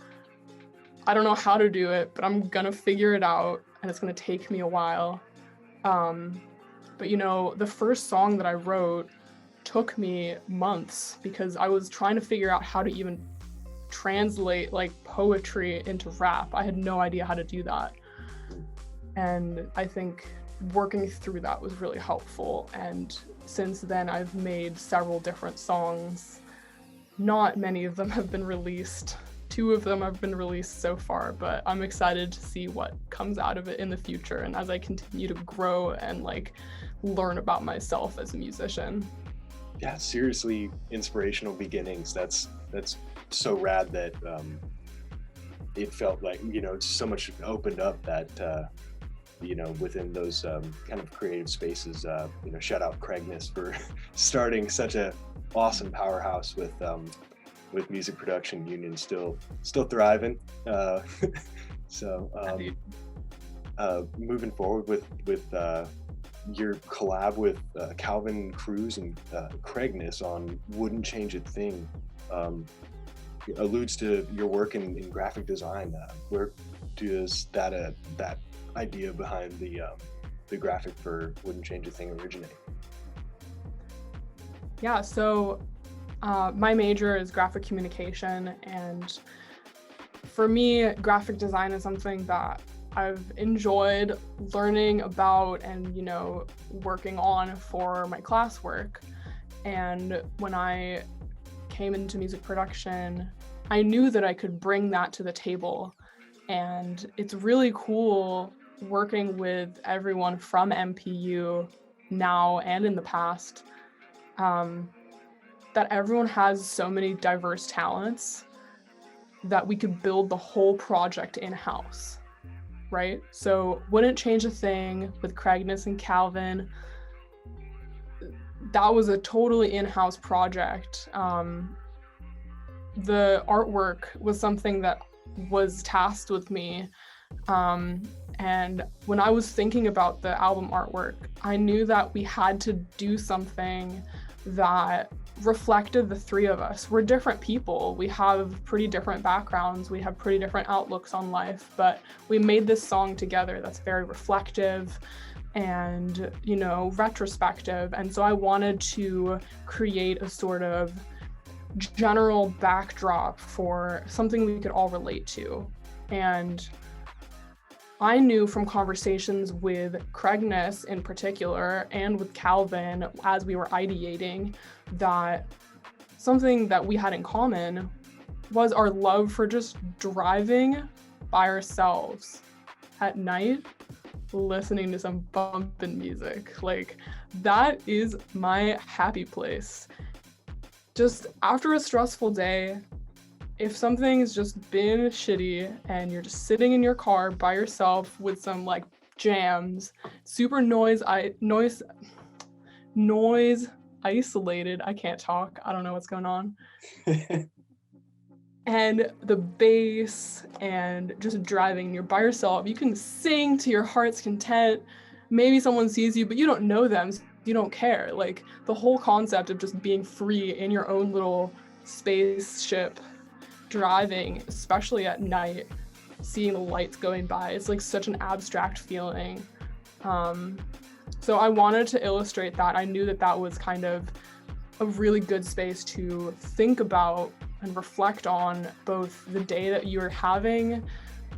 I don't know how to do it, but I'm gonna figure it out, and it's gonna take me a while. But you know, the first song that I wrote took me months because I was trying to figure out how to even translate like poetry into rap. I had no idea how to do that. And I think working through that was really helpful. And since then, I've made several different songs. Not many of them have been released. 2 of them have been released so far, but I'm excited to see what comes out of it in the future and as I continue to grow and like learn about myself as a musician. Yeah, seriously, inspirational beginnings. That's so rad that it felt like, you know, so much opened up that you know, within those kind of creative spaces. You know, shout out Kregness for starting such a awesome powerhouse with music production union still thriving. So moving forward with your collab with Calvin Cruz and Kregness on Wouldn't Change a Thing alludes to your work in graphic design. Where does that idea behind the graphic for Wouldn't Change a Thing originate? Yeah, so my major is graphic communication, and for me, graphic design is something that I've enjoyed learning about and, you know, working on for my classwork. And when I came into music production, I knew that I could bring that to the table. And it's really cool working with everyone from MPU now and in the past, that everyone has so many diverse talents that we could build the whole project in-house, right? So Wouldn't Change a Thing with Kregness and Calvin, that was a totally in-house project. The artwork was something that was tasked with me. And when I was thinking about the album artwork, I knew that we had to do something that reflected the 3 of us. We're different people. We have pretty different backgrounds. We have pretty different outlooks on life, but we made this song together that's very reflective and, you know, retrospective. And so I wanted to create a sort of general backdrop for something we could all relate to. And I knew from conversations with Kregness in particular and with Calvin as we were ideating that something that we had in common was our love for just driving by ourselves at night, listening to some bumpin' music. Like, that is my happy place. Just after a stressful day, if something's just been shitty and you're just sitting in your car by yourself with some like jams, super noise isolated, I can't talk, I don't know what's going on. And the bass and just driving, you're by yourself, you can sing to your heart's content. Maybe someone sees you, but you don't know them, so you don't care. Like, the whole concept of just being free in your own little spaceship driving, especially at night, seeing the lights going by, it's like such an abstract feeling. So I wanted to illustrate that. I knew that that was kind of a really good space to think about and reflect on both the day that you're having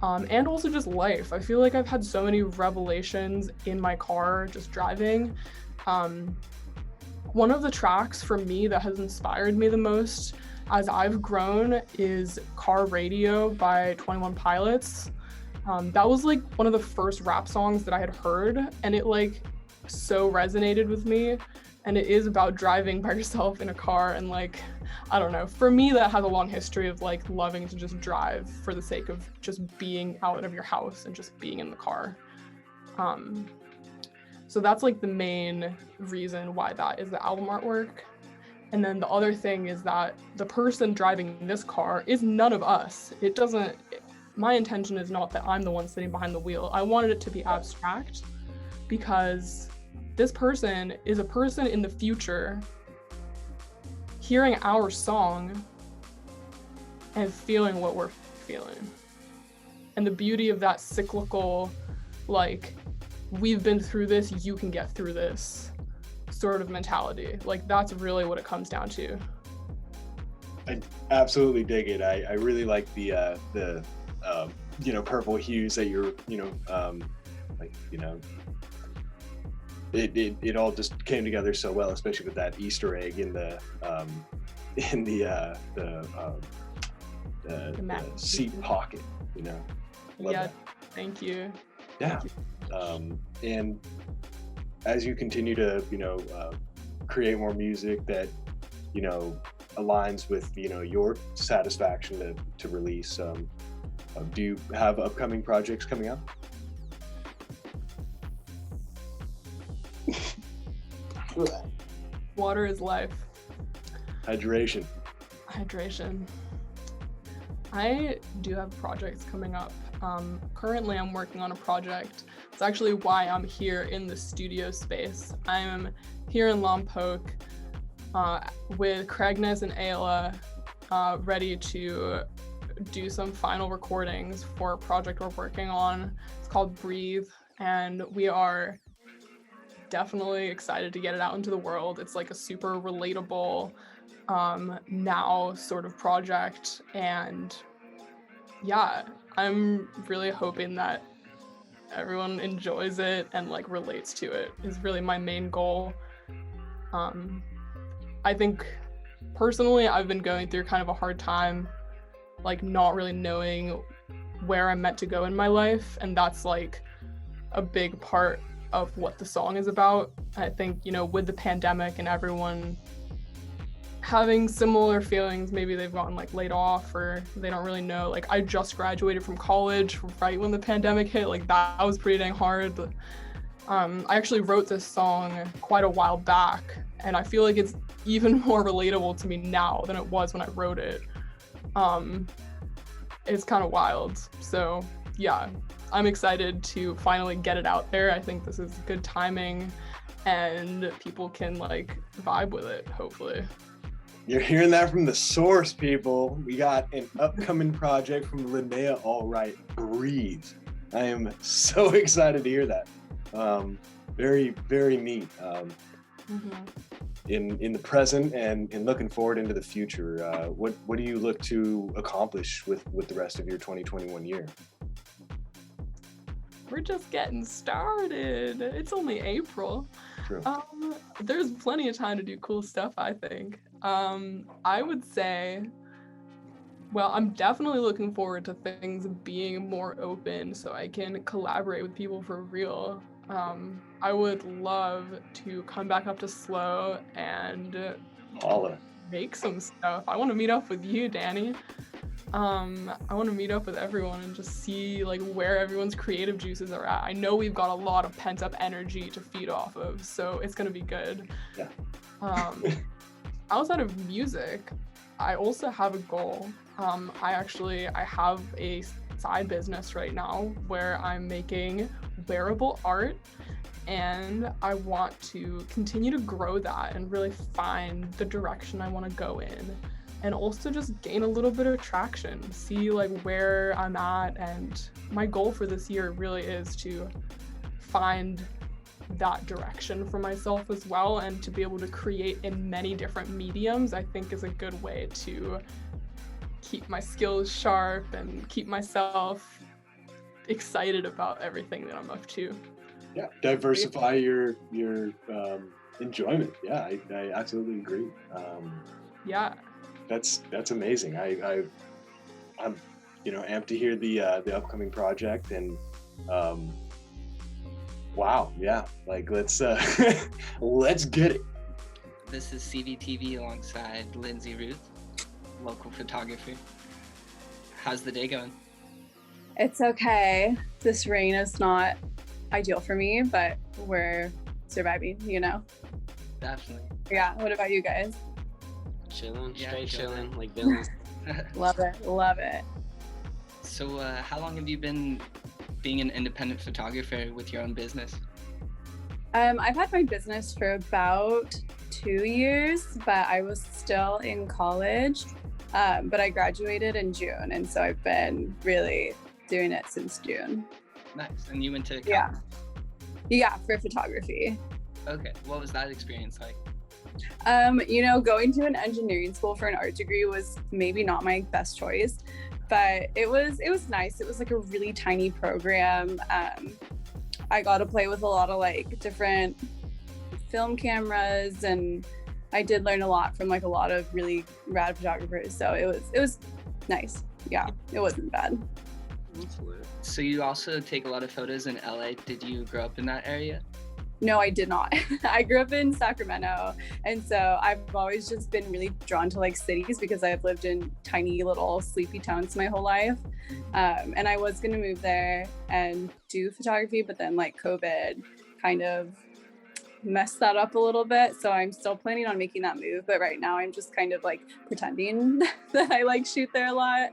and also just life. I feel like I've had so many revelations in my car just driving. One of the tracks for me that has inspired me the most as I've grown is Car Radio by 21 Pilots. That was like one of the first rap songs that I had heard, and it like so resonated with me. And it is about driving by yourself in a car, and like, I don't know, for me that has a long history of like loving to just drive for the sake of just being out of your house and just being in the car. So that's like the main reason why that is the album artwork. And then the other thing is that the person driving this car is none of us. my intention is not that I'm the one sitting behind the wheel. I wanted it to be abstract because this person is a person in the future hearing our song and feeling what we're feeling. And the beauty of that cyclical, like, we've been through this, you can get through this sort of mentality. Like, that's really what it comes down to. I absolutely dig it. I really like the purple hues that you're, it all just came together so well, especially with that Easter egg in the seat pocket, Love Yeah, that. thank you. Yeah. And as you continue to, create more music that, aligns with, your satisfaction to release, do you have upcoming projects coming up? Water is life. Hydration. I do have projects coming up. Currently I'm working on a project. It's actually why I'm here in the studio space. I'm here in Lompoc with Kregness and Ayla, ready to do some final recordings for a project we're working on. It's called Breathe, and we are definitely excited to get it out into the world. It's like a super relatable now sort of project, and yeah, I'm really hoping that everyone enjoys it and like relates to it is really my main goal. I think personally I've been going through kind of a hard time, like not really knowing where I'm meant to go in my life, and that's like a big part of what the song is about. I think, with the pandemic and everyone having similar feelings, maybe they've gotten like laid off or they don't really know. Like, I just graduated from college right when the pandemic hit. Like, that was pretty dang hard. I actually wrote this song quite a while back, and I feel like it's even more relatable to me now than it was when I wrote it. It's kind of wild. So yeah, I'm excited to finally get it out there. I think this is good timing and people can like vibe with it, hopefully. You're hearing that from the source, people. We got an upcoming project from Linnealright, Breathe. I am so excited to hear that. Very, very neat. In the present and looking forward into the future, what do you look to accomplish with the rest of your 2021 year? We're just getting started. It's only April. True. There's plenty of time to do cool stuff, I think. I would say, well, I'm definitely looking forward to things being more open so I can collaborate with people for real. I would love to come back up to SLO and make some stuff. I want to meet up with you, Danny. I want to meet up with everyone and just see like where everyone's creative juices are at. I know we've got a lot of pent up energy to feed off of, so it's gonna be good. Yeah. Outside of music, I also have a goal. I have a side business right now where I'm making wearable art, and I want to continue to grow that and really find the direction I want to go in, and also just gain a little bit of traction, see like where I'm at. And my goal for this year really is to find that direction for myself as well, and to be able to create in many different mediums, I think is a good way to keep my skills sharp and keep myself excited about everything that I'm up to. Yeah, diversify your enjoyment. Yeah, I absolutely agree. Yeah, that's amazing. I'm amped to hear the upcoming project, and wow, yeah, like let's get it. This is CVTV alongside Lindsay Ruth, local photographer. How's the day going? It's okay. This rain is not ideal for me, but we're surviving, Definitely. Yeah, what about you guys? Chilling, Yeah, straight chilling. chilling, like villains. Love it. So how long have you been being an independent photographer with your own business? I've had my business for about 2 years, but I was still in college. But I graduated in June, and so I've been really doing it since June. Nice. And you went to college? Yeah, for photography. Okay. What was that experience like? Going to an engineering school for an art degree was maybe not my best choice, but it was nice. It was like a really tiny program. I got to play with a lot of like different film cameras, and I did learn a lot from like a lot of really rad photographers. So it was nice. Yeah, it wasn't bad. So you also take a lot of photos in LA. Did you grow up in that area? No, I did not. I grew up in Sacramento, and so I've always just been really drawn to like cities because I've lived in tiny little sleepy towns my whole life. And I was gonna move there and do photography, but then like COVID kind of messed that up a little bit. So I'm still planning on making that move, but right now I'm just kind of like pretending that I like shoot there a lot.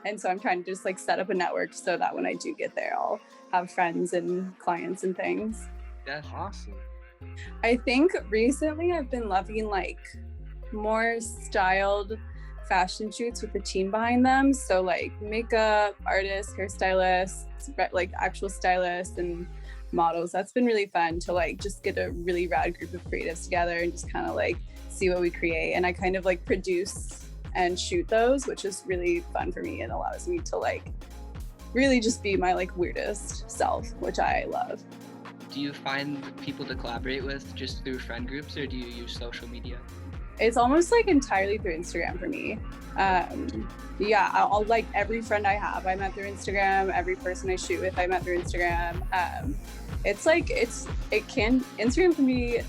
And so I'm trying to just like set up a network so that when I do get there, I'll have friends and clients and things. That's awesome. I think recently I've been loving like more styled fashion shoots with a team behind them. So like makeup artists, hairstylists, like actual stylists and models. That's been really fun to like just get a really rad group of creatives together and just kind of like see what we create. And I kind of like produce and shoot those, which is really fun for me and allows me to like really just be my like weirdest self, which I love. Do you find people to collaborate with just through friend groups, or do you use social media? It's almost like entirely through Instagram for me. Yeah, I'll like every friend I have, I met through Instagram. Every person I shoot with, I met through Instagram. Instagram can be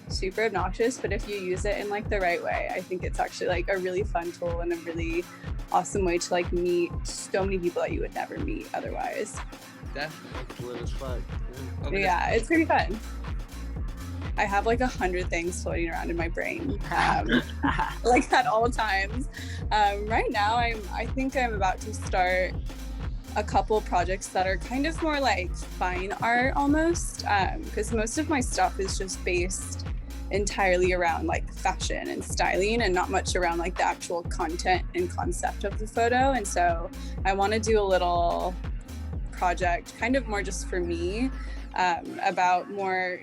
super obnoxious, but if you use it in like the right way, I think it's actually like a really fun tool and a really awesome way to like meet so many people that you would never meet otherwise. Definitely. As fuck. Yeah, it's pretty fun. I have like 100 things floating around in my brain, like at all times. Right now, I think I'm about to start a couple projects that are kind of more like fine art almost, because most of my stuff is just based entirely around like fashion and styling and not much around like the actual content and concept of the photo. And so I want to do a little project kind of more just for me, about more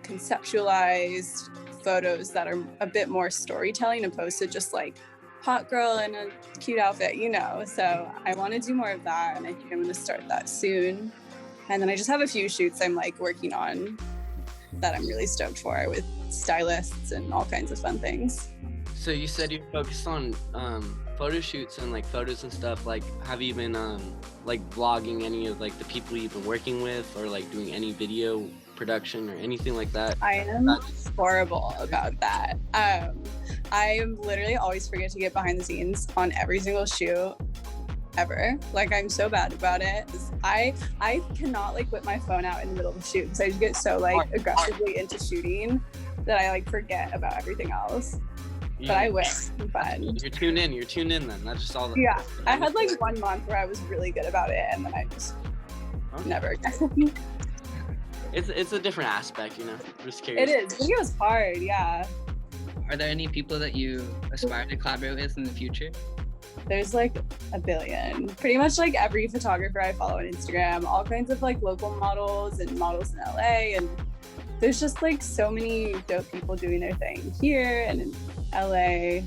conceptualized photos that are a bit more storytelling opposed to just like hot girl in a cute outfit, so I want to do more of that, and I think I'm going to start that soon. And then I just have a few shoots I'm like working on that I'm really stoked for with stylists and all kinds of fun things. So you said you're focused on photo shoots and like photos and stuff. Like, have you been like vlogging any of like the people you've been working with, or like doing any video production or anything like that? I am horrible about that. I literally always forget to get behind the scenes on every single shoot ever. Like, I'm so bad about it. I cannot like whip my phone out in the middle of the shoot because I just get so like aggressively into shooting that I like forget about everything else. But I wish. Fun. You're tuned in then. That's just all that. Yeah. I had like 1 month where I was really good about it, and then I just never again. It's a different aspect, I'm just curious. It is. Video is hard, yeah. Are there any people that you aspire to collaborate with in the future? There's like a billion. Pretty much like every photographer I follow on Instagram, all kinds of like local models and models in LA, and there's just like so many dope people doing their thing here and in LA.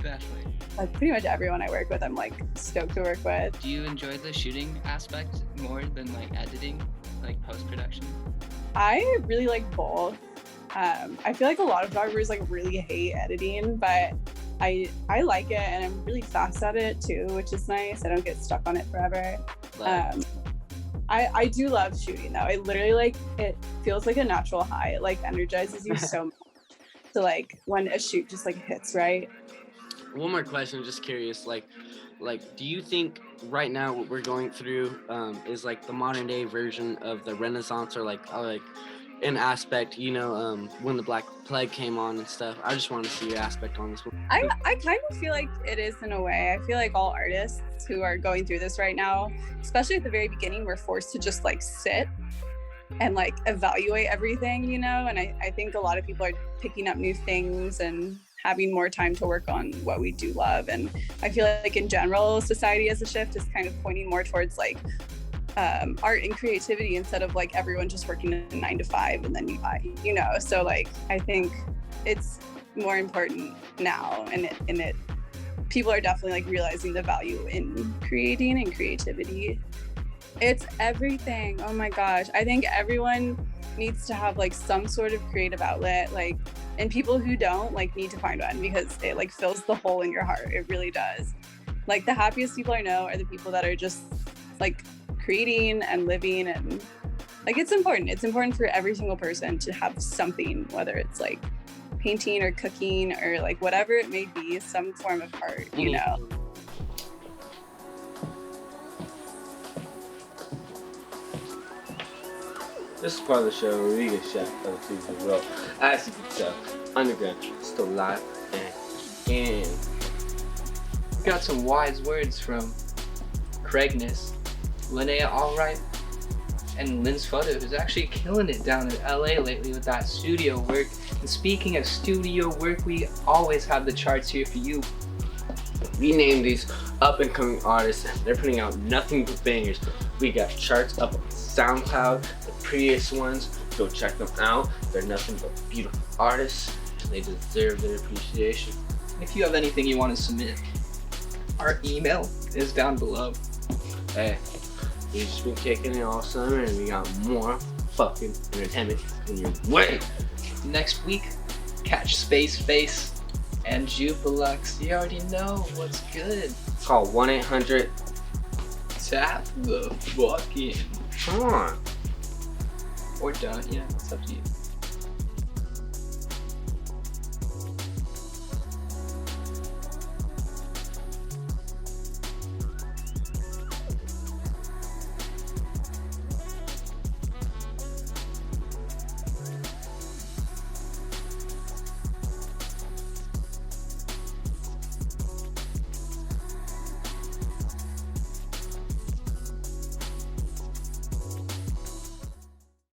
Definitely. Like pretty much everyone I work with, I'm like stoked to work with. Do you enjoy the shooting aspect more than like editing, like post-production? I really like both. I feel like a lot of photographers like really hate editing, but I like it, and I'm really fast at it too, which is nice. I don't get stuck on it forever. I do love shooting though. I literally like, it feels like a natural high. It like energizes you so much. So like when a shoot just like hits right. One more question, just curious, like do you think right now what we're going through is like the modern day version of the Renaissance, or like an aspect, you know, when the Black Plague came on and stuff. I just want to see your aspect on this one. I kind of feel like it is in a way. I feel like all artists who are going through this right now, especially at the very beginning, were forced to just like sit and like evaluate everything, you know? And I think a lot of people are picking up new things and having more time to work on what we do love. And I feel like in general, society as a shift is kind of pointing more towards like art and creativity instead of like everyone just working a 9 to 5 and then you buy, you know? So like, I think it's more important now, and it people are definitely like realizing the value in creating and creativity. It's everything. Oh my gosh. I think everyone needs to have like some sort of creative outlet, like, and people who don't like need to find one because it like fills the hole in your heart. It really does. Like the happiest people I know are the people that are just like creating and living, and like it's important for every single person to have something, whether it's like painting or cooking or like whatever it may be, some form of art, you know. This is part of the show where we get shot other people as well. As you can tell, Underground still live and We got some wise words from Kregness, Linnealright, and Lindsphoto, who's actually killing it down in LA lately with that studio work. And speaking of studio work, we always have the charts here for you. we named these up and coming artists. They're putting out nothing but bangers. We got charts up on SoundCloud, the previous ones. Go check them out. They're nothing but beautiful artists. They deserve their appreciation. If you have anything you want to submit, our email is down below. Hey, we've just been kicking it all summer and we got more fucking entertainment in your way. Next week, catch Space Face and Jupilux. You already know what's good. Call 1-800 Tap the fucking. Come on. Or don't, yeah, it's up to you.